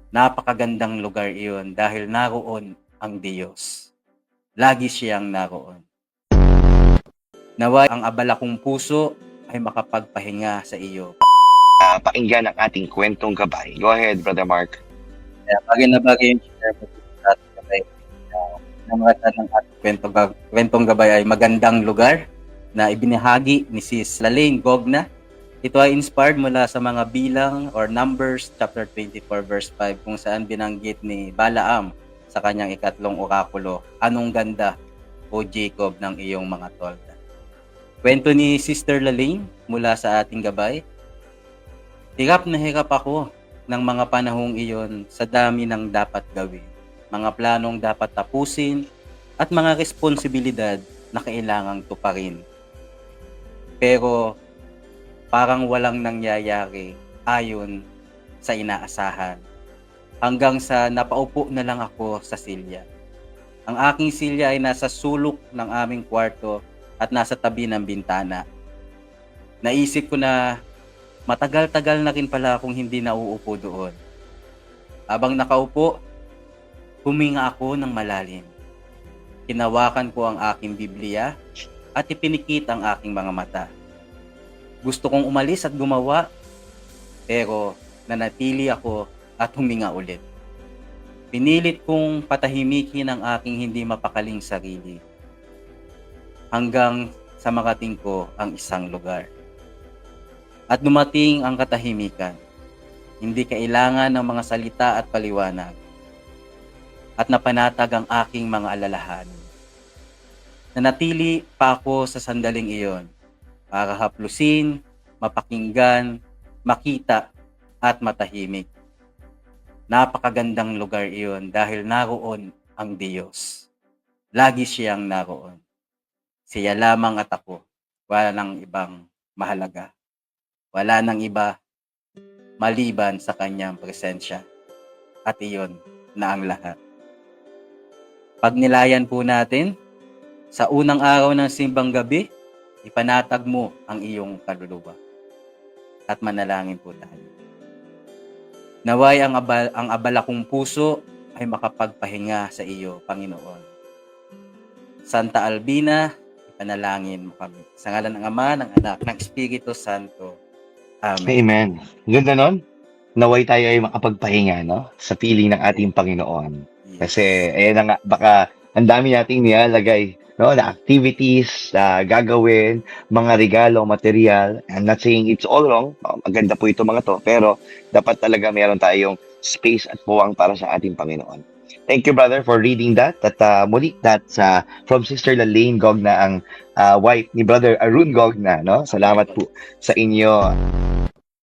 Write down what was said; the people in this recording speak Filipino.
Napakagandang lugar iyon dahil naroon ang Diyos. Lagi siyang naroon. Naway ang abala kong puso ay makapagpahinga sa iyo. Pakinggan ang ating kwentong gabay. Go ahead, Brother Mark. Kaya bagay na bagay yung share mo sa ating gabay. Namatan ng ating kwentong gabay ay magandang lugar na ibinahagi ni Sis Lalaine Gogna. Ito ay inspired mula sa mga bilang or Numbers chapter 24 verse 5 kung saan binanggit ni Balaam sa kanyang ikatlong orakulo, anong ganda o Jacob ng iyong mga tolda. Kwento ni Sister Lalaine mula sa ating gabay. Hirap na hirap ako ng mga panahong iyon sa dami ng dapat gawin, mga planong dapat tapusin at mga responsibilidad na kailangang tuparin. Pero parang walang nangyayari ayon sa inaasahan. Hanggang sa napaupo na lang ako sa silya. Ang aking silya ay nasa sulok ng aming kwarto at nasa tabi ng bintana. Naisip ko na matagal-tagal na rin pala akong hindi nauupo doon. Habang nakaupo, huminga ako ng malalim. Hinawakan ko ang aking Biblia at ipinikit ang aking mga mata. Gusto kong umalis at gumawa, pero nanatili ako at huminga ulit. Pinilit kong patahimikin ang aking hindi mapakaling sarili. Hanggang sa makating ko ang isang lugar. At dumating ang katahimikan. Hindi kailangan ng mga salita at paliwanag. At napanatag ang aking mga alalahanin. Nanatili pa ako sa sandaling iyon para haplusin, mapakinggan, makita at matahimik. Napakagandang lugar iyon dahil naroon ang Diyos. Lagi siyang naroon. Siya lamang at ako. Wala nang ibang mahalaga. Wala nang iba maliban sa kanyang presensya. At iyon na ang lahat. Pagnilayan po natin, sa unang araw ng simbang gabi, ipanatag mo ang iyong kaluluwa. At manalangin po tayo. Naway ang abala kong puso ay makapagpahinga sa iyo, Panginoon. Santa Albina, ipanalangin mo kami. Sa ngalan ng Ama, ng Anak, ng Espiritu Santo. Amen. Amen. Ganda nun. Naway tayo ay makapagpahinga, no? Sa piling ng ating Panginoon. Yes. Kasi, ayan na nga, baka ang dami nating nilalagay, no? Na activities, na gagawin, mga regalo, material. I'm not saying it's all wrong. Maganda po ito mga to. Pero, dapat talaga meron tayong space at puwang para sa ating Panginoon. Thank you, brother, for reading that. At muli, that's from Sister Lalaine Gogna, ang wife ni Brother Arun Gogna, no? Salamat po sa inyo.